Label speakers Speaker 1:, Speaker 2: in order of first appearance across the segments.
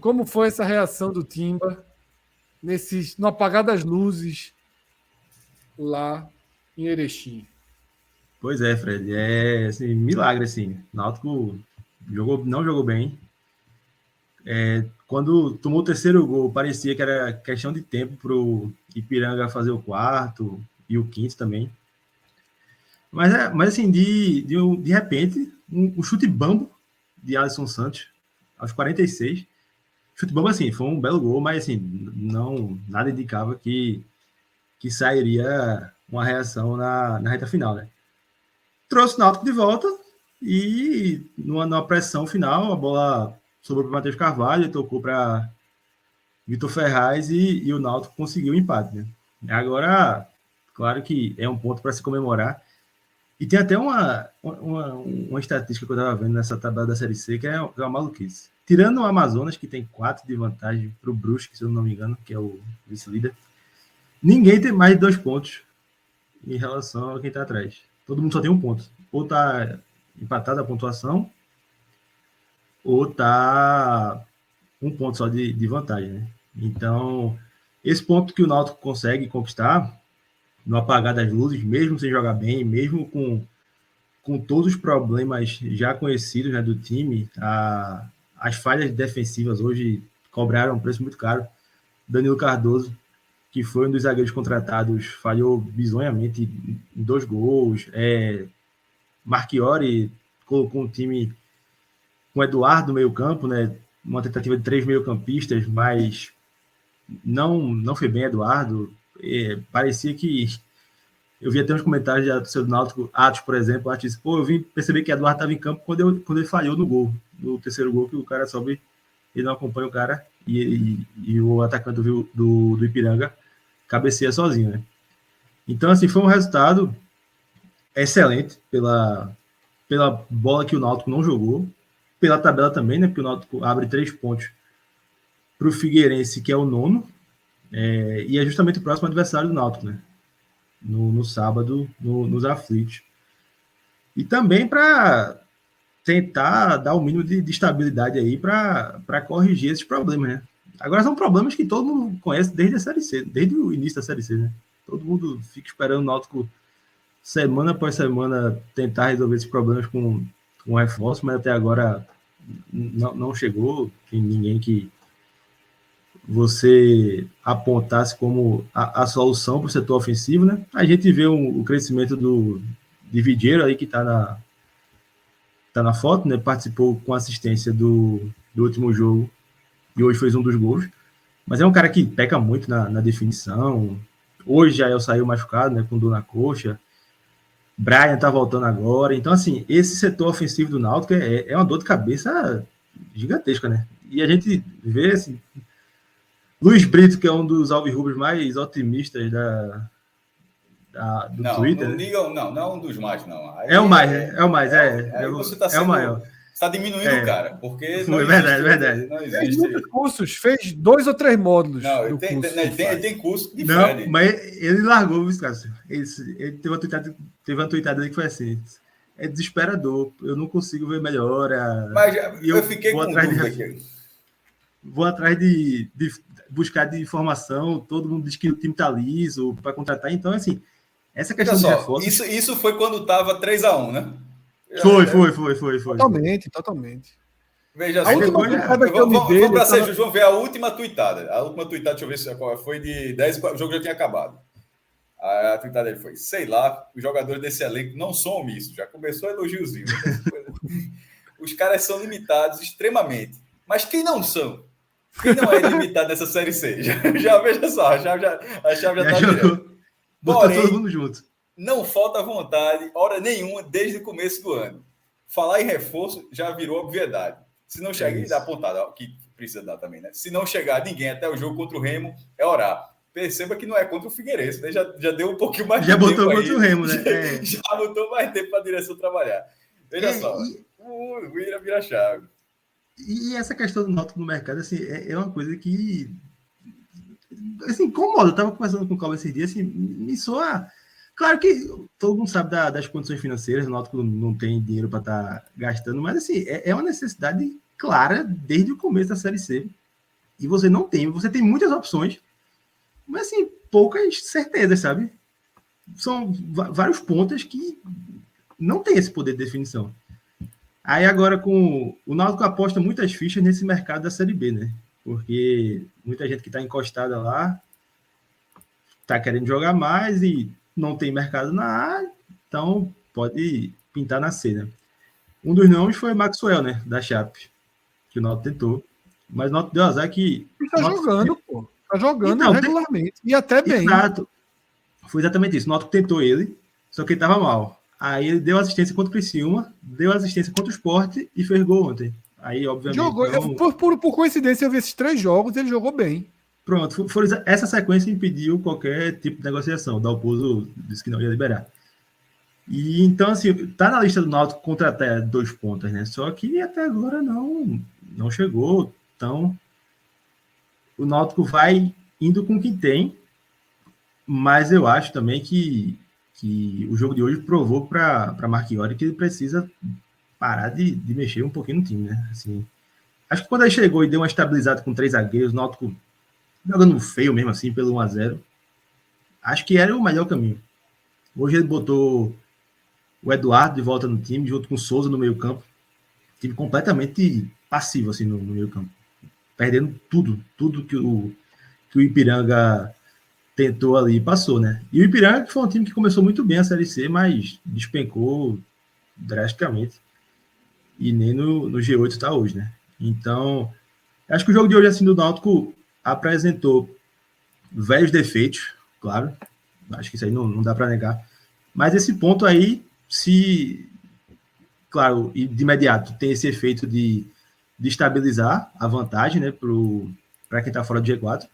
Speaker 1: Como foi essa reação do Timba no apagar das luzes lá em Erechim?
Speaker 2: Pois é, Fred. É assim, milagre, assim. O Náutico não jogou bem. Quando tomou o terceiro gol, parecia que era questão de tempo para o Ipiranga fazer o quarto e o quinto também. Mas assim, de repente, um chute bambo de Alisson Santos, aos 46. Chute bambo, assim, foi um belo gol, mas assim, não, nada indicava que sairia uma reação na reta final, né? Trouxe o Náutico de volta e numa pressão final, a bola sobrou para o Matheus Carvalho, ele tocou para Vitor Ferraz e o Náutico conseguiu o empate, né? Agora, claro que é um ponto para se comemorar. E tem até uma estatística que eu estava vendo nessa tabela da Série C, que é uma maluquice. Tirando o Amazonas, que tem 4 de vantagem para o Brusque, se eu não me engano, que é o vice-líder, ninguém tem mais de 2 pontos em relação a quem está atrás. Todo mundo só tem 1 ponto. Ou está empatada a pontuação, ou está 1 ponto só de vantagem, né? Então, esse ponto que o Náutico consegue conquistar no apagar das luzes, mesmo sem jogar bem, mesmo com todos os problemas já conhecidos, né, do time, as falhas defensivas hoje cobraram um preço muito caro. Danilo Cardoso, que foi um dos zagueiros contratados, falhou bizonhamente em 2 gols. Marchiori colocou um time com Eduardo no meio campo, né, uma tentativa de 3 meio-campistas, mas não foi bem Eduardo. Parecia que eu vi até uns comentários da torcida do Náutico, Atos, por exemplo, Atos disse, eu vim perceber que Eduardo estava em campo quando ele falhou no gol, no terceiro gol, que o cara sobe e não acompanha o cara, e o atacante do Ipiranga cabeceia sozinho, né? Então, assim, foi um resultado excelente pela bola que o Náutico não jogou, pela tabela também, né? Porque o Náutico abre 3 pontos para o Figueirense, que é o nono, e é justamente o próximo adversário do Náutico, né? No sábado, nos aflitos. E também para tentar dar o mínimo de estabilidade aí para corrigir esses problemas, né? Agora são problemas que todo mundo conhece desde a Série C, desde o início da Série C, né? Todo mundo fica esperando o Náutico semana após semana tentar resolver esses problemas com reforço, mas até agora não chegou. Tem ninguém que você apontasse como a solução para o setor ofensivo, né? A gente vê o crescimento de Vidieiro aí, que está na foto, né? Participou com assistência do último jogo e hoje fez um dos gols. Mas é um cara que peca muito na definição. Hoje já saiu machucado, né? Com dor na coxa. Brian tá voltando agora. Então, assim, esse setor ofensivo do Náutico é uma dor de cabeça gigantesca, né? E a gente vê, assim, Luiz Brito, que é um dos alvirrubros mais otimistas do Twitter.
Speaker 3: Não, né? Não é um dos mais, não. Aí
Speaker 2: é o mais, né? É o mais,
Speaker 3: Aí você está sendo,
Speaker 2: o maior.
Speaker 3: Você está diminuindo o cara, porque não
Speaker 2: existe,
Speaker 3: verdade. Não existe.
Speaker 1: Fez muitos cursos, fez 2 ou 3 módulos.
Speaker 3: Não, ele tem curso de
Speaker 2: não,
Speaker 3: Fred.
Speaker 2: Mas ele largou, Cássio. Ele teve uma tweetada que foi assim: é desesperador, eu não consigo ver melhora.
Speaker 3: Mas eu fiquei com dúvida
Speaker 2: aqui. Vou atrás de buscar de informação, todo mundo diz que o time tá liso para contratar, então, assim, essa questão de reforços...
Speaker 3: Isso foi quando estava 3-1, né?
Speaker 2: Foi.
Speaker 1: Totalmente.
Speaker 3: Veja só. Vamos para Sérgio João ver a última tuitada. A última tuitada, deixa eu ver se foi de 10, o jogo já tinha acabado. A tuitada dele foi, sei lá, os jogadores desse elenco não são omissos. Já começou a elogiozinho. Os caras são limitados extremamente. Mas quem não são? Quem não é limitado nessa Série C? Já veja só, a chave já está virando.
Speaker 2: Porém, todo mundo junto.
Speaker 3: Não falta vontade, hora nenhuma, desde o começo do ano. Falar em reforço já virou obviedade. Se não chegar, dá apontada, que precisa dar também, né? Se não chegar ninguém até o jogo contra o Remo, é orar. Perceba que não é contra o Figueirense, né? Já deu um pouquinho mais
Speaker 2: de tempo. Já botou contra o Remo, né?
Speaker 3: Já botou mais tempo para a direção trabalhar. Veja só, vira a chave.
Speaker 2: E essa questão do Náutico no mercado, assim, é uma coisa que, assim, incomoda. Eu estava conversando com o Cláudio esses dias, assim, me soa... Claro que todo mundo sabe das condições financeiras, o Náutico não tem dinheiro para estar gastando, mas, assim, é uma necessidade clara desde o começo da Série C e você tem muitas opções, mas assim, poucas certezas, sabe? São vários pontos que não tem esse poder de definição. Aí agora com o Náutico aposta muitas fichas nesse mercado da Série B, né? Porque muita gente que está encostada lá está querendo jogar mais e não tem mercado na A, então pode pintar na C, né? Um dos nomes foi Maxwell, né? Da Chape, que o Náutico tentou. Mas o Náutico deu azar que...
Speaker 1: Tá jogando, pô. Tá jogando
Speaker 2: então,
Speaker 1: regularmente. E até bem.
Speaker 2: Exato. Foi exatamente isso. O Náutico tentou ele, só que ele estava mal. Aí ele deu assistência contra o Criciúma, deu assistência contra o Sport e fez gol ontem. Aí, obviamente...
Speaker 1: Jogou.
Speaker 2: Não...
Speaker 1: Por coincidência, eu vi esses 3 jogos, ele jogou bem.
Speaker 2: Pronto, essa sequência impediu qualquer tipo de negociação. O Dalpozo disse que não ia liberar. E então, assim, tá na lista do Náutico contra até 2 pontas, né? Só que até agora não chegou. Então, o Náutico vai indo com o que tem, mas eu acho também que o jogo de hoje provou para Marchiori que ele precisa parar de mexer um pouquinho no time, né? Assim, acho que quando ele chegou e deu uma estabilizada com 3 zagueiros, o Náutico jogando feio mesmo assim, pelo 1-0, acho que era o melhor caminho. Hoje ele botou o Eduardo de volta no time, junto com o Souza no meio campo. Time completamente passivo assim, no meio campo. Perdendo tudo que o Ipiranga tentou ali e passou, né? E o Ipiranga que foi um time que começou muito bem a Série C, mas despencou drasticamente. E nem no G8 está hoje, né? Então, acho que o jogo de hoje assim, do Náutico apresentou velhos defeitos, claro. Acho que isso aí não dá para negar. Mas esse ponto aí, claro, e de imediato tem esse efeito de estabilizar a vantagem, né, para quem está fora do G4.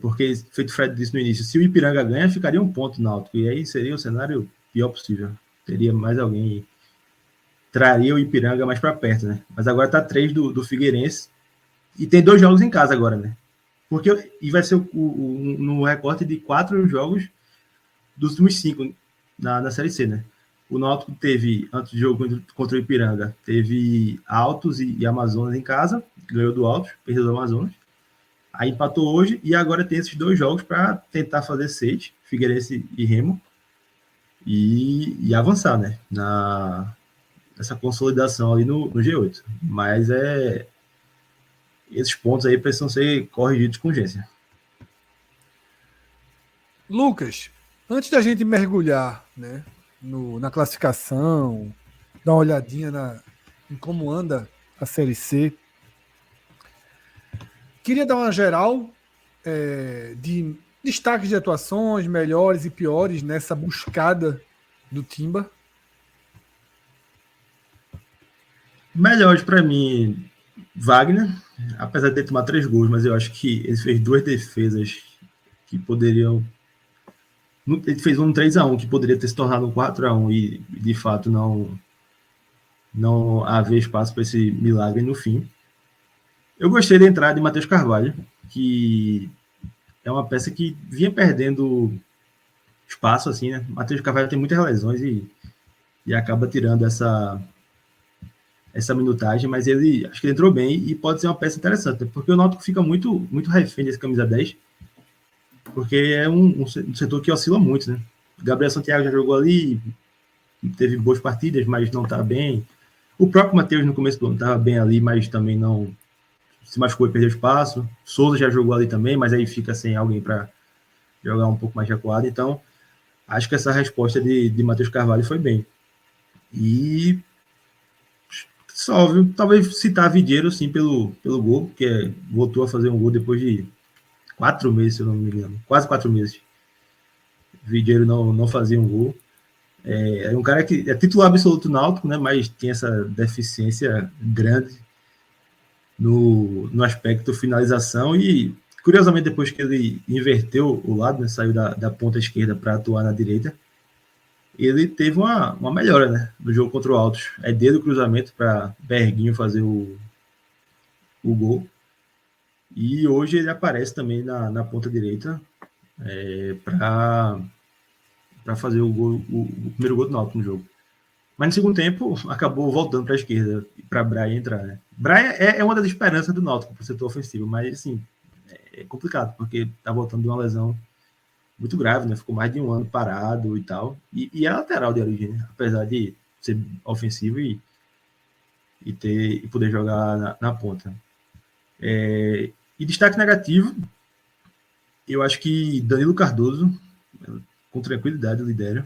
Speaker 2: Porque, feito o Fred disse no início, se o Ipiranga ganha, ficaria 1 ponto Náutico. E aí seria o cenário pior possível. Teria mais alguém, traria o Ipiranga mais para perto, né? Mas agora tá 3 do Figueirense. E tem 2 jogos em casa agora, né? E vai ser no recorte de 4 jogos dos últimos 5 na Série C, né? O Náutico teve, antes do jogo contra o Ipiranga, teve Altos e Amazonas em casa, ganhou do Altos, perdeu do Amazonas. Aí empatou hoje e agora tem esses 2 jogos para tentar fazer 6, Figueirense e Remo, e avançar, né? Nessa consolidação ali no G8. Mas esses pontos aí precisam ser corrigidos com urgência.
Speaker 1: Lucas, antes da gente mergulhar, né, na classificação, dar uma olhadinha em como anda a Série C, queria dar uma geral de destaques de atuações, melhores e piores nessa buscada do Timba.
Speaker 2: Melhores para mim, Wagner, apesar de ter tomado 3 gols, mas eu acho que ele fez 2 defesas que poderiam... Ele fez um 3-1 que poderia ter se tornado um 4-1 e de fato não haver espaço para esse milagre no fim. Eu gostei da entrada de Matheus Carvalho, que é uma peça que vinha perdendo espaço, assim, né? Matheus Carvalho tem muitas lesões e acaba tirando essa minutagem, mas acho que ele entrou bem e pode ser uma peça interessante, porque o Náutico fica muito, muito refém desse camisa 10, porque é um setor que oscila muito, né? Gabriel Santiago já jogou ali, teve boas partidas, mas não está bem. O próprio Matheus no começo do ano estava bem ali, mas também não se machucou e perdeu espaço. Souza já jogou ali também, mas aí fica sem alguém para jogar um pouco mais recuado. Então, acho que essa resposta de Matheus Carvalho foi bem. E só, viu? Talvez citar Vidieiro, sim, pelo gol, porque voltou a fazer um gol depois de 4 meses, se eu não me engano. Quase 4 meses. Vidieiro não fazia um gol. É um cara que é titular absoluto náutico, né? Mas tem essa deficiência grande no aspecto finalização e, curiosamente, depois que ele inverteu o lado, né? Saiu da ponta esquerda para atuar na direita, ele teve uma melhora, né? No jogo contra o Altos. É dele o cruzamento para Berguinho fazer o gol. E hoje ele aparece também na ponta direita para fazer o primeiro gol do Náutico no jogo. Mas no segundo tempo, acabou voltando para a esquerda, para Braia entrar, né? Braia é uma das esperanças do Náutico para o setor ofensivo, mas, assim, é complicado, porque tá voltando de uma lesão muito grave, né? Ficou mais de um ano parado e tal. E é lateral de origem, né? Apesar de ser ofensivo e poder jogar na ponta. E destaque negativo, eu acho que Danilo Cardoso, com tranquilidade, lidera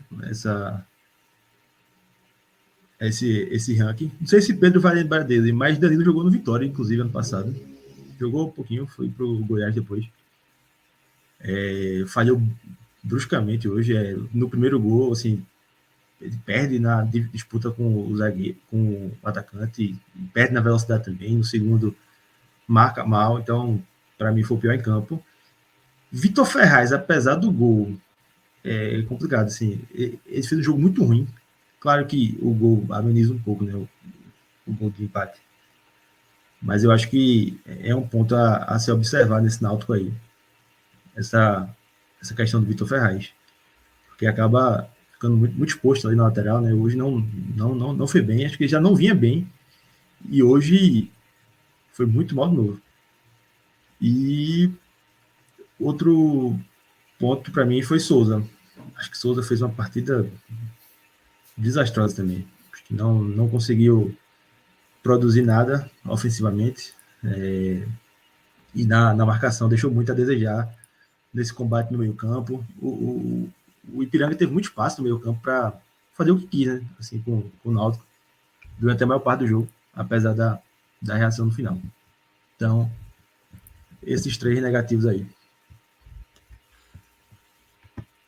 Speaker 2: esse ranking. Não sei se Pedro vai lembrar dele, mas Danilo jogou no Vitória, inclusive, ano passado. Jogou um pouquinho, foi pro Goiás depois. Falhou bruscamente hoje. No primeiro gol, assim, ele perde na disputa com o zagueiro, com o atacante, perde na velocidade também. No segundo, marca mal. Então, para mim, foi o pior em campo. Vitor Ferraz, apesar do gol, é complicado, assim, ele fez um jogo muito ruim. Claro que o gol ameniza um pouco, né, o gol de empate. Mas eu acho que é um ponto a se observar nesse Náutico aí. Essa questão do Vitor Ferraz. Porque acaba ficando muito exposto ali na lateral, né? Hoje não foi bem. Acho que ele já não vinha bem. E hoje foi muito mal de novo. E outro ponto para mim foi Souza. Acho que Souza fez uma partida desastrosa também. Acho que não conseguiu produzir nada ofensivamente. E na marcação deixou muito a desejar nesse combate no meio campo. O Ipiranga teve muito espaço no meio campo para fazer o que quis, né? Assim, com o Náutico durante a maior parte do jogo, apesar da reação no final. Então, esses 3 negativos aí.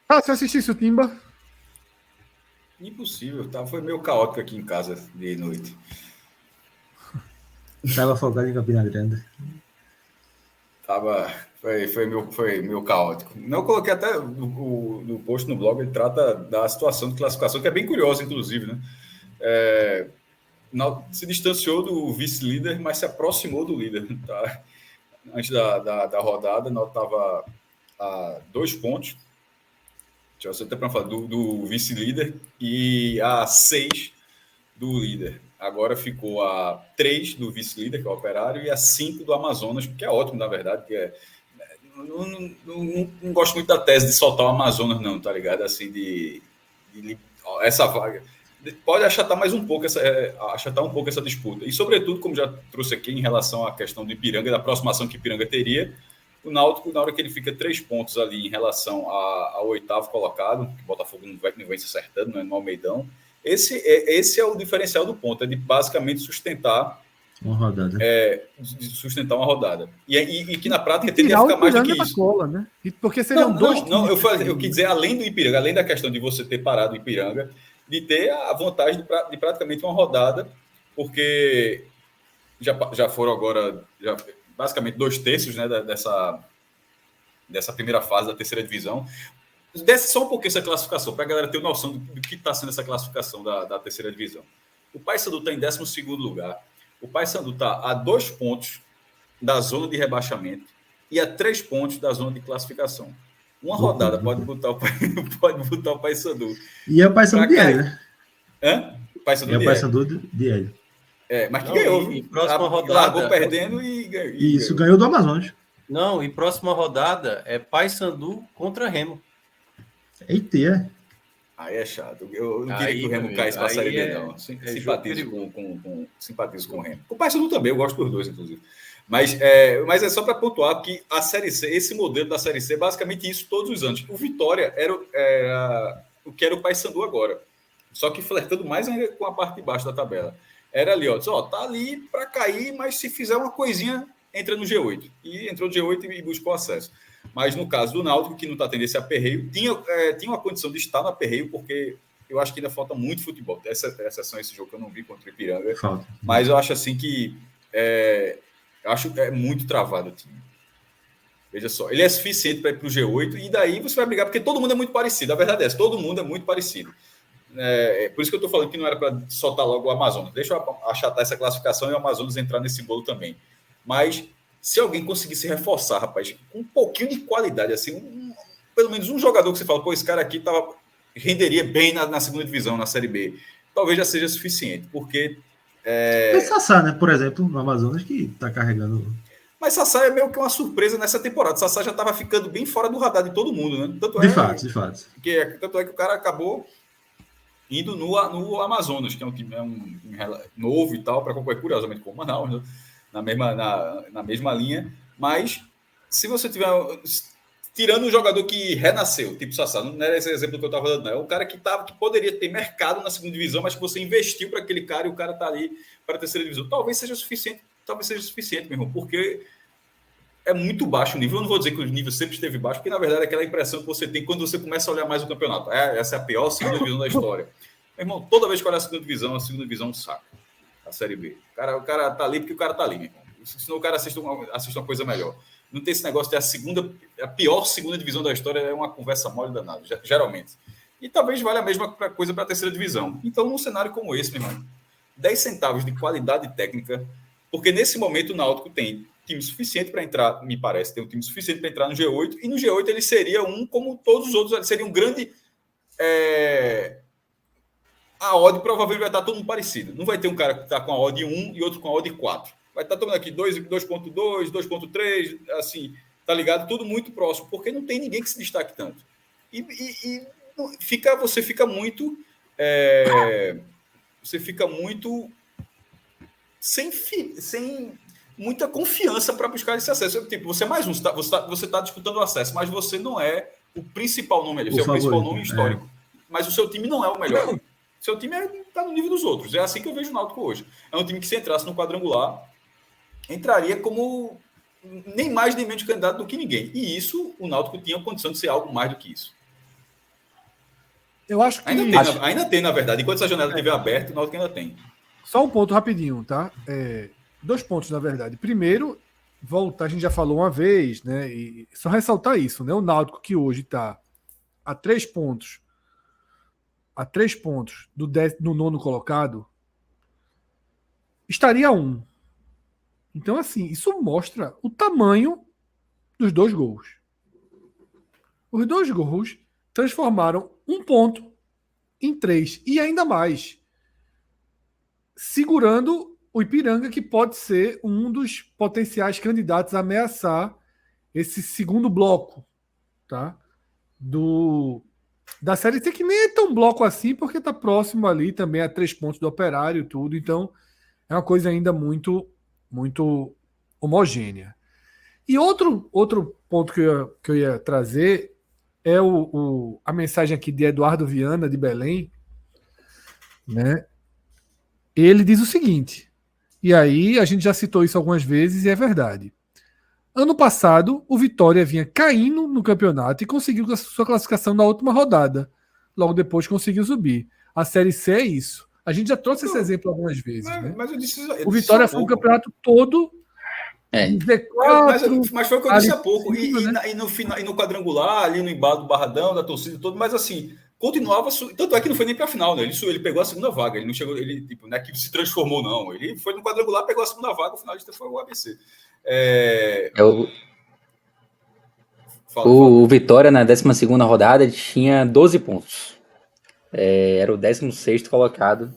Speaker 1: Você assistisse o Timba?
Speaker 3: Impossível, tá? Foi meio caótico aqui em casa de noite.
Speaker 2: Estava focado em Campina Grande.
Speaker 3: Foi meio caótico. Eu coloquei até no post no blog, ele trata da situação de classificação, que é bem curiosa, inclusive, né? Se distanciou do vice-líder, mas se aproximou do líder. Tá? Antes da rodada, nós estava a 2 pontos. Deixa eu até para falar do vice-líder e a 6 do líder. Agora ficou a 3 do vice-líder, que é o Operário, e a 5 do Amazonas, que é ótimo, na verdade, que não gosto muito da tese de soltar o Amazonas, não, tá ligado? Assim, essa vaga pode achatar mais um pouco essa disputa. E, sobretudo, como já trouxe aqui em relação à questão do Ipiranga, da aproximação que o Ipiranga teria, o Náutico, na hora que ele fica 3 pontos ali em relação ao 8º colocado, que o Botafogo não vem se acertando, né, no Almeidão, esse é o diferencial do ponto, é de basicamente sustentar
Speaker 2: uma rodada.
Speaker 3: Sustentar uma rodada. E que na prática teria que ficar mais do que isso.
Speaker 1: Cola, né? Porque seriam dois.
Speaker 3: Eu quis dizer, além do Ipiranga, além da questão de você ter parado o Ipiranga, de ter a vantagem de praticamente uma rodada, porque já foram agora basicamente 2/3, né, dessa primeira fase da terceira divisão. Desce só um pouquinho essa classificação, para a galera ter noção do que está sendo essa classificação da terceira divisão. O Paysandu está em 12º lugar. O Paysandu está a 2 pontos da zona de rebaixamento e a 3 pontos da zona de classificação. Uma rodada pode botar o Paysandu.
Speaker 2: E é o Paysandu de Hélio, né?
Speaker 3: Paysandu
Speaker 2: é o Paysandu de Hélio.
Speaker 3: Mas que ganhou.
Speaker 4: E próxima rodada...
Speaker 3: Largou perdendo e ganhou.
Speaker 2: Isso, ganhou do Amazonas.
Speaker 4: Não, e próxima rodada é Paysandu contra Remo.
Speaker 2: Eita,
Speaker 3: Aí é chato. Eu não queria que o Remo caísse para a Série B, não. Simpatizo com o Remo. O Paysandu também, eu gosto dos dois, inclusive. Mas é só para pontuar que a Série C, esse modelo da Série C, é basicamente isso todos os anos. O Vitória era o que era o Paysandu agora. Só que flertando mais ainda com a parte de baixo da tabela. Era ali, tá ali para cair, mas se fizer uma coisinha, entra no G8. E entrou no G8 e buscou acesso. Mas no caso do Náutico, que não está tendo esse aperreio, tinha uma condição de estar no aperreio, porque eu acho que ainda falta muito futebol. Essa exceção, esse jogo que eu não vi contra o Ipiranga. Falta. Mas eu acho assim que acho muito travado o time. Veja só, ele é suficiente para ir para o G8 e daí você vai brigar, porque todo mundo é muito parecido. A verdade é essa, todo mundo é muito parecido. Por isso que eu estou falando que não era para soltar logo o Amazonas. Deixa eu achatar essa classificação e o Amazonas entrar nesse bolo também. Mas se alguém conseguisse reforçar, rapaz, com um pouquinho de qualidade, assim, pelo menos um jogador que você fala, esse cara aqui renderia bem na segunda divisão, na Série B. talvez já seja suficiente, porque...
Speaker 2: Tem Sassá, né? Por exemplo, no Amazonas, que tá carregando...
Speaker 3: Mas Sassá é meio que uma surpresa nessa temporada. Sassá já estava ficando bem fora do radar de todo mundo, né?
Speaker 2: De fato.
Speaker 3: Tanto é que o cara acabou indo no Amazonas, que é um time novo e tal, para concorrer curiosamente com o Manaus, né? na mesma linha. Mas se você tiver... Tirando um jogador que renasceu, tipo Sassá, não era esse exemplo que eu estava dando, não. É um cara que poderia ter mercado na segunda divisão, mas que você investiu para aquele cara e o cara está ali para a terceira divisão. Talvez seja suficiente, meu irmão, porque é muito baixo o nível. Eu não vou dizer que o nível sempre esteve baixo, porque na verdade é aquela impressão que você tem quando você começa a olhar mais o campeonato. Essa é a pior segunda divisão da história. Meu irmão, toda vez que olhar a segunda divisão é um saco. A Série B. O cara tá ali porque o cara tá ali, meu irmão. Senão o cara assiste uma coisa melhor. Não tem esse negócio de a pior segunda divisão da história é uma conversa mole danada, geralmente. E talvez valha a mesma coisa para a terceira divisão. Então, num cenário como esse, meu irmão, 10 centavos de qualidade técnica, porque nesse momento o Náutico tem time suficiente para entrar, me parece, tem um time suficiente para entrar no G8, e no G8 ele seria como todos os outros, ele seria um grande... A odd provavelmente vai estar todo mundo parecido. Não vai ter um cara que está com a odd 1 e outro com a odd 4. Vai estar todo mundo aqui 2.2, 2.3, assim, tá ligado? Tudo muito próximo, porque não tem ninguém que se destaque tanto. Você fica muito sem muita confiança para buscar esse acesso. Tipo, você é mais um, você tá disputando o acesso, mas você não é o principal nome ali, você é o principal nome histórico. Mas o seu time não é o melhor. Seu time está no nível dos outros. É assim que eu vejo o Náutico hoje. É um time que, se entrasse no quadrangular, entraria como nem mais nem menos candidato do que ninguém. E isso, o Náutico tinha condição de ser algo mais do que isso.
Speaker 1: Eu acho que...
Speaker 3: Ainda tem, na verdade. Enquanto essa janela estiver aberta, o Náutico ainda tem.
Speaker 1: Só um ponto rapidinho, tá? 2 pontos, na verdade. Primeiro, a gente já falou uma vez, né? E só ressaltar isso, né? O Náutico, que hoje está a 3 pontos do 9º colocado, estaria a 1. Então, assim, isso mostra o tamanho dos 2 gols. Os 2 gols transformaram 1 ponto em 3. E ainda mais, segurando o Ipiranga, que pode ser um dos potenciais candidatos a ameaçar esse segundo bloco, tá? Da Série C, que nem é tão bloco assim, porque está próximo ali também a 3 pontos do Operário e tudo. Então, é uma coisa ainda muito homogênea. E outro ponto que eu ia trazer é a mensagem aqui de Eduardo Viana, de Belém, né? Ele diz o seguinte, e aí a gente já citou isso algumas vezes e é verdade. Ano passado, o Vitória vinha caindo no campeonato e conseguiu a sua classificação na última rodada. Logo depois conseguiu subir. A Série C é isso. A gente já trouxe esse exemplo algumas vezes. Mas eu disse o Vitória foi um campeonato todo.
Speaker 3: Z4, mas foi o que eu disse há pouco. E no quadrangular, ali no embalo do Barradão, da torcida todo, mas assim, continuava. Tanto é que não foi nem para a final, né? Ele pegou a segunda vaga. Ele não chegou, não é que se transformou, não. Ele foi no quadrangular, pegou a segunda vaga, o finalista foi o ABC.
Speaker 5: O Vitória, na 12ª rodada, tinha 12 pontos. Era o 16º colocado.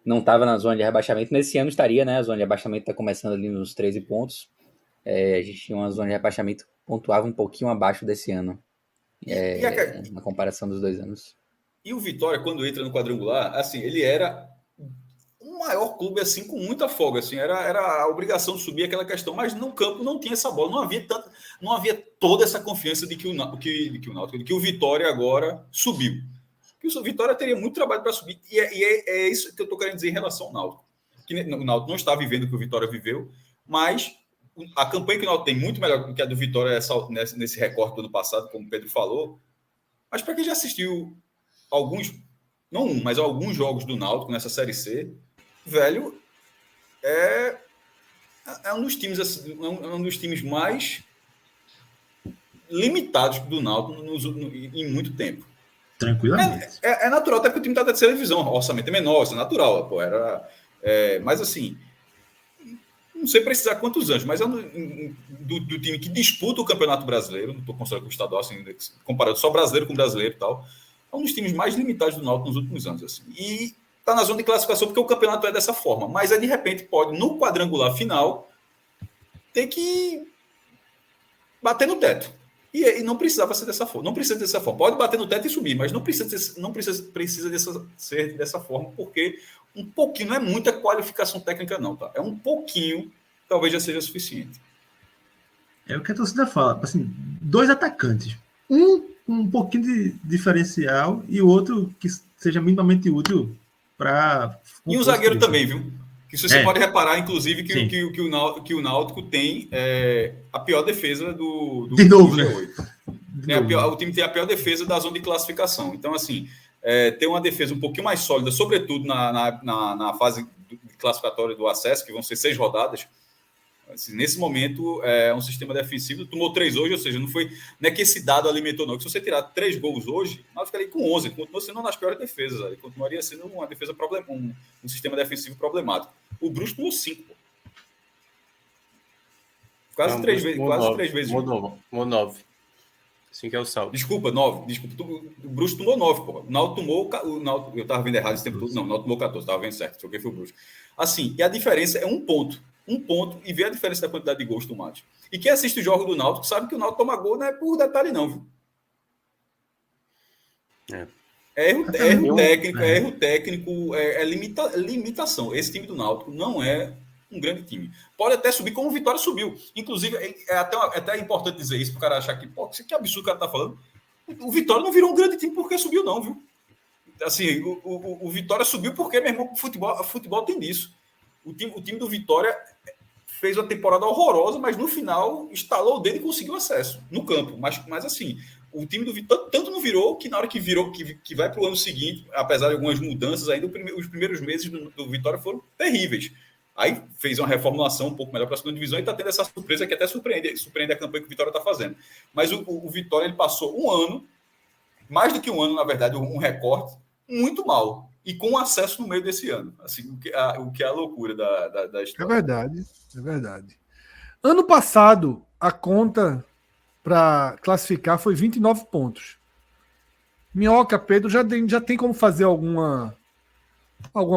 Speaker 5: Não estava na zona de rebaixamento. Nesse ano estaria, né? A zona de rebaixamento está começando ali nos 13 pontos. A gente tinha uma zona de rebaixamento que pontuava um pouquinho abaixo desse ano. Na comparação dos 2 anos.
Speaker 3: E o Vitória, quando entra no quadrangular, assim, ele era o maior clube, assim, com muita folga. Assim, era a obrigação de subir aquela questão. Mas no campo não tinha essa bola. Não havia toda essa confiança de que o Vitória agora subiu. Que o Vitória teria muito trabalho para subir. E é isso que eu estou querendo dizer em relação ao Náutico. Que o Náutico não está vivendo o que o Vitória viveu, mas a campanha que o Náutico tem muito melhor que a do Vitória nesse recorte do ano passado, como o Pedro falou. Mas para quem já assistiu alguns jogos do Náutico nessa Série C, velho, é um dos times, assim, um dos times mais limitados do Náutico em muito tempo.
Speaker 2: Tranquilamente.
Speaker 3: É natural, até porque o time está da terceira divisão, o orçamento é menor, isso é natural. Pô, mas assim, não sei precisar quantos anos, mas é do time que disputa o Campeonato Brasileiro, não estou considerando o estadual, assim, comparando só brasileiro com brasileiro e tal, é um dos times mais limitados do Náutico nos últimos anos. Assim. E está na zona de classificação porque o campeonato é dessa forma. Mas de repente pode, no quadrangular final, ter que bater no teto. E não precisava ser dessa forma. Não precisa ser dessa forma. Pode bater no teto e subir, mas não precisa ser dessa forma, porque um pouquinho, não é muita qualificação técnica, não, tá? É um pouquinho, talvez já seja suficiente.
Speaker 2: É o que a torcida fala. Assim, 2 atacantes. Um pouquinho de diferencial e o outro que seja minimamente útil para...
Speaker 3: E o zagueiro também, viu? Que você pode reparar, inclusive, que o Náutico tem a pior defesa do G8. O time tem a pior defesa da zona de classificação. Então, assim, tem uma defesa um pouquinho mais sólida, sobretudo na fase classificatória do acesso, que vão ser 6 rodadas. Assim, nesse momento, é um sistema defensivo. Tomou 3 hoje, ou seja, não é que esse dado alimentou, não. Que se você tirar 3 gols hoje, nós ficaria com 11. Continua sendo uma das piores defesas. Aí. Continuaria sendo uma defesa um sistema defensivo problemático. O Brusque tomou 5. Quase 3 vezes.
Speaker 4: Tomou 9. Assim que é o saldo.
Speaker 3: Desculpa, 9. Desculpa, o Brusque tomou 9, pô. O Náutico tomou... eu estava vendo errado esse tempo todo. Não, o Náutico tomou 14. Estava vendo certo. Só que foi o Brusque. Assim, e a diferença é 1 ponto. 1 ponto e ver a diferença da quantidade de gols tomados. E quem assiste o jogo do Náutico sabe que o Náutico toma gol não é por detalhe, não, viu? Erro técnico, limitação. Esse time do Náutico não é um grande time. Pode até subir como o Vitória subiu. Inclusive, é até importante dizer isso para o cara achar que, pô, que absurdo o cara tá falando. O Vitória não virou um grande time porque subiu, não, viu? Assim, o Vitória subiu porque, meu irmão, futebol tem disso. O time do Vitória fez uma temporada horrorosa, mas no final instalou o dedo e conseguiu acesso no campo. Mas assim, o time do Vitória tanto não virou que na hora que virou, que vai para o ano seguinte, apesar de algumas mudanças, ainda os primeiros meses do Vitória foram terríveis. Aí fez uma reformulação um pouco melhor para a segunda divisão e está tendo essa surpresa que até surpreende a campanha que o Vitória está fazendo. Mas o Vitória ele passou um ano, mais do que um ano, na verdade, um recorte muito mal. E com acesso no meio desse ano. Assim, o que é a loucura da história.
Speaker 1: É verdade. Ano passado, a conta para classificar foi 29 pontos. Minhoca, Pedro, já tem como fazer alguma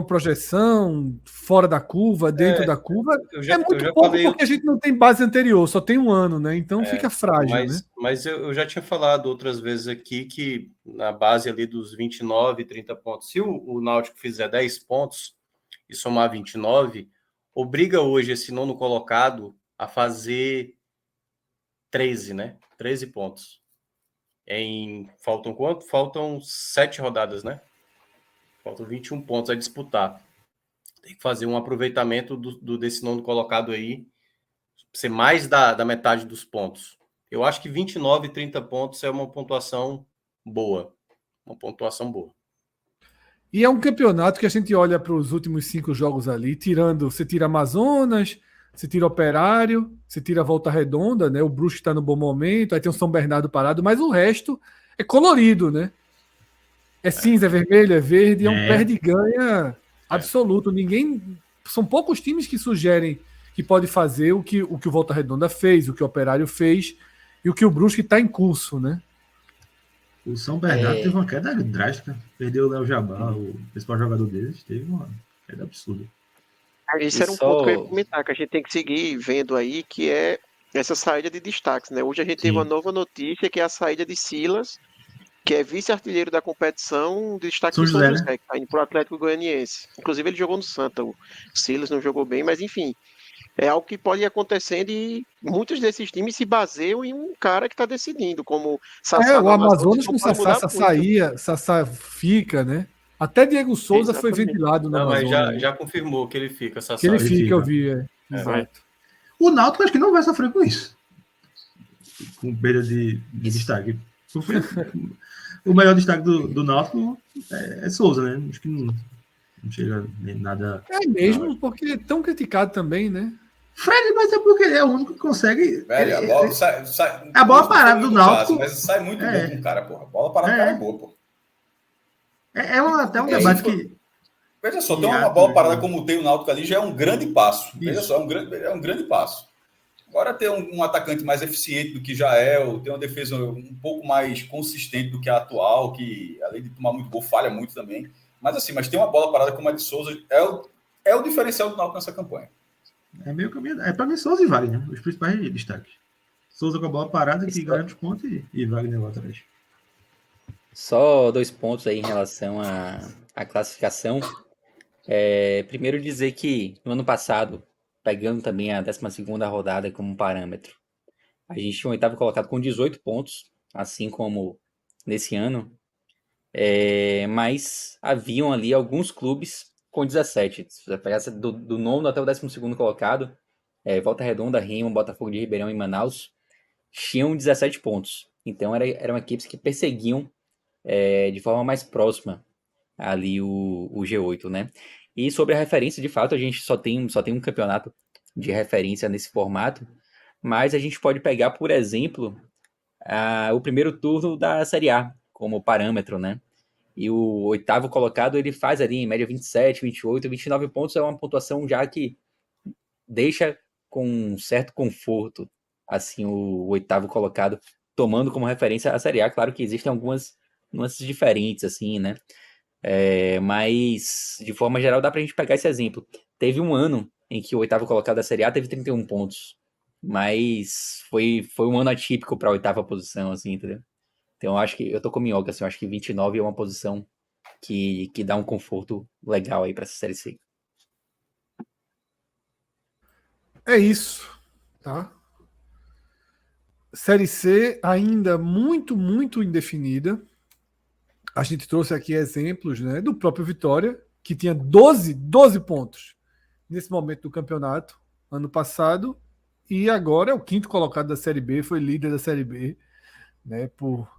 Speaker 1: projeção fora da curva, dentro da curva? É muito pouco porque a gente não tem base anterior, só tem um ano, né? Então fica frágil, né?
Speaker 4: Mas eu já tinha falado outras vezes aqui que na base ali dos 29, 30 pontos, se o Náutico fizer 10 pontos e somar 29, obriga hoje esse nono colocado a fazer 13, né? 13 pontos. Faltam quanto? Faltam 7 rodadas, né? Faltam 21 pontos a disputar. Tem que fazer um aproveitamento desse nono colocado aí, ser mais da metade dos pontos. Eu acho que 29, 30 pontos é uma pontuação boa. Uma pontuação boa.
Speaker 1: E é um campeonato que a gente olha para os últimos 5 jogos ali, você tira Amazonas, você tira Operário, você tira Volta Redonda, né? O Brusque está no bom momento, aí tem o São Bernardo parado, mas o resto é colorido, né? É cinza, é vermelho, é verde, é um perde-ganha absoluto. São poucos times que sugerem que pode fazer o que o Volta Redonda fez, o que o Operário fez e o que o Brusque está em curso, né?
Speaker 2: O São Bernardo teve uma queda drástica. Perdeu o Léo Jabá, o principal jogador deles, teve uma queda absurda.
Speaker 6: Isso era um ponto que eu ia comentar, que a gente tem que seguir vendo aí, que é essa saída de destaques, né? Hoje a gente teve uma nova notícia, que é a saída de Silas, que é vice-artilheiro da competição, destaque do São José, que está indo para o Atlético Goianiense. Inclusive ele jogou no Santa, o Silas não jogou bem, mas enfim, é algo que pode ir acontecendo e muitos desses times se baseiam em um cara que está decidindo, como
Speaker 1: Sassá. O Amazonas com Sassá fica, né? Até Diego Souza foi ventilado no Amazonas.
Speaker 4: Mas já confirmou que ele fica, Sassá.
Speaker 1: Que ele fica, eu vi, exato.
Speaker 2: O Náutico acho que não vai sofrer com isso. Com perda de destaque. O melhor destaque do Náutico é Souza, né? Acho que não chega nem nada.
Speaker 1: É mesmo, porque é tão criticado também, né?
Speaker 2: Fred, mas é porque ele é o único que consegue.
Speaker 3: Velho, a bola sai,
Speaker 2: a bola parada do Náutico.
Speaker 3: Mas sai muito bom com o cara, porra. A bola parada do cara é boa, porra.
Speaker 2: Até um debate que.
Speaker 3: Veja só, tem uma bola parada como tem o Náutico ali, já é um grande passo. Veja só, é um grande passo. Agora ter um atacante mais eficiente do que Jael, ter uma defesa um pouco mais consistente do que a atual, que além de tomar muito gol, falha muito também. Mas tem uma bola parada como a de Souza, é o diferencial do Náutico nessa campanha.
Speaker 2: É meio caminho. É para mim Souza e Wagner, né? Os principais destaques. Souza com a bola parada, que garante os pontos, e Wagner lá atrás.
Speaker 5: Só 2 pontos aí em relação à classificação. Primeiro dizer que no ano passado, pegando também a 12ª rodada como parâmetro, a gente tinha um 8º colocado com 18 pontos, assim como nesse ano. Mas haviam ali alguns clubes com 17. Se você pegar do 9º até o 12º colocado, Volta Redonda, Remo, Botafogo de Ribeirão e Manaus, tinham 17 pontos. Então eram equipes que perseguiam de forma mais próxima ali o G8, né? E sobre a referência, de fato, a gente só tem um campeonato de referência nesse formato, mas a gente pode pegar, por exemplo, o primeiro turno da Série A como parâmetro, né? E o 8º colocado, ele faz ali em média 27, 28, 29 pontos, é uma pontuação já que deixa com um certo conforto, assim, o 8º colocado, tomando como referência a Série A. Claro que existem algumas nuances diferentes, assim, né? Mas, de forma geral, dá pra gente pegar esse exemplo. Teve um ano em que o 8º colocado da Série A teve 31 pontos, mas foi um ano atípico para a 8ª posição, assim, entendeu? Então, eu acho que eu tô com minhoca, assim, eu acho que 29 é uma posição que dá um conforto legal aí para essa Série C.
Speaker 1: É isso, tá? Série C ainda muito, muito indefinida. A gente trouxe aqui exemplos, né, do próprio Vitória, que tinha 12 pontos nesse momento do campeonato, ano passado, e agora é o 5º colocado da Série B, foi líder da Série B, né, por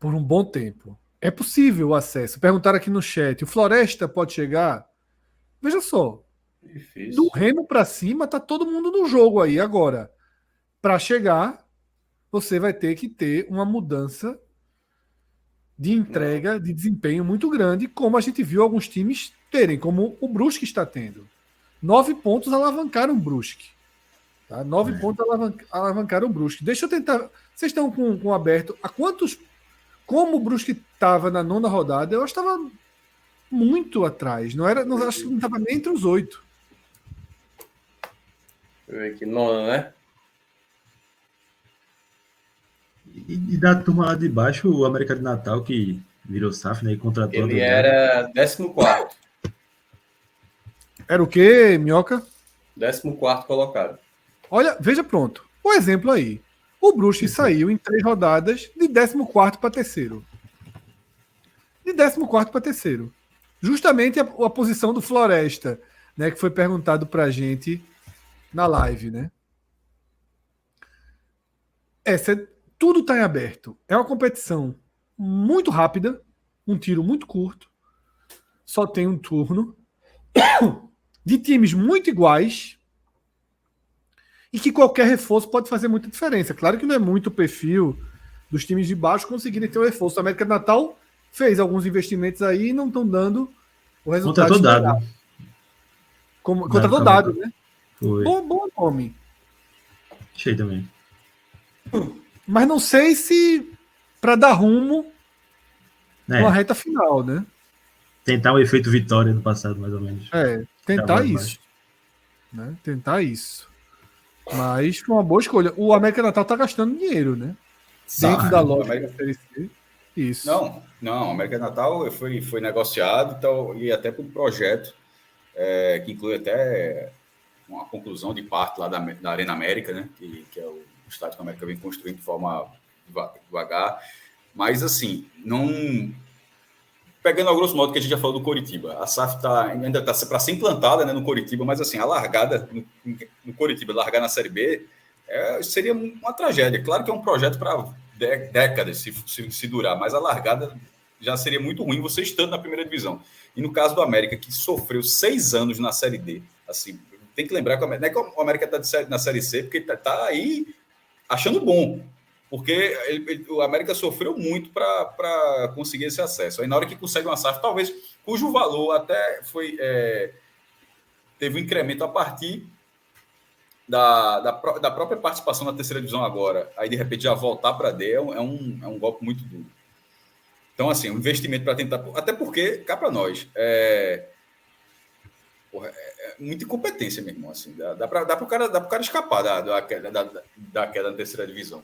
Speaker 1: um bom tempo. É possível o acesso. Perguntaram aqui no chat, o Floresta pode chegar? Veja só,
Speaker 3: Difícil.
Speaker 1: do Remo para cima tá todo mundo no jogo aí agora. Para chegar, você vai ter que ter uma mudança de entrega, de desempenho muito grande, como a gente viu alguns times terem, como o Brusque está tendo. 9 pontos alavancaram o Brusque. Tá? 9 pontos alavancaram o Brusque. Deixa eu tentar. Vocês estão com aberto. A quantos. Como o Brusque estava na 9ª rodada, eu acho que estava muito atrás. Acho que não estava nem entre os 8.
Speaker 4: Deixa eu ver aqui, 9ª, né?
Speaker 2: E da turma lá de baixo, o América de Natal, que virou SAF, né? E contratou.
Speaker 4: Ele era 14º.
Speaker 1: Era o quê, Minhoca?
Speaker 4: 14º colocado.
Speaker 1: Olha, veja pronto. O exemplo aí. O Brusque saiu em 3 rodadas de 14º para terceiro. De 14º para terceiro. Justamente a posição do Floresta, né, que foi perguntado para a gente na live, né? Tudo está em aberto. É uma competição muito rápida, um tiro muito curto, só tem um turno, de times muito iguais, e que qualquer reforço pode fazer muita diferença. Claro que não é muito o perfil dos times de baixo conseguirem ter o reforço. A América do Natal fez alguns investimentos aí e não estão dando o resultado.
Speaker 2: Contratou dado.
Speaker 1: Contratou dado, né?
Speaker 2: Foi.
Speaker 1: Bom nome.
Speaker 2: Cheio também.
Speaker 1: Mas não sei se para dar rumo na reta final, né?
Speaker 2: Tentar o efeito Vitória no passado, mais ou menos.
Speaker 1: Tentar isso. Né? Tentar isso. Mas foi uma boa escolha. O América Natal tá gastando dinheiro, né? Dentro da lógica da Série C. Isso.
Speaker 3: Não, o América Natal foi negociado e até por um projeto que inclui até uma conclusão de parte lá da Arena América, né? Que é o estádio que a América vem construindo de forma devagar. Mas, assim, não... Pegando ao grosso modo que a gente já falou do Coritiba, a SAF ainda está para ser implantada, né, no Coritiba, mas assim, a largada no Coritiba, largar na Série B, seria uma tragédia. Claro que é um projeto para décadas, se durar, mas a largada já seria muito ruim você estando na primeira divisão. E no caso do América, que sofreu 6 anos na Série D, assim, tem que lembrar que não é que o América está na Série C, porque está aí achando bom. Porque o América sofreu muito para conseguir esse acesso. Aí na hora que consegue uma SAF, talvez, cujo valor até teve um incremento a partir da própria participação na terceira divisão agora. Aí, de repente, já voltar para D é um golpe muito duro. Então, assim, um investimento para tentar... Até porque, cá para nós, muita incompetência, meu irmão. Assim, dá para o cara escapar da queda na terceira divisão.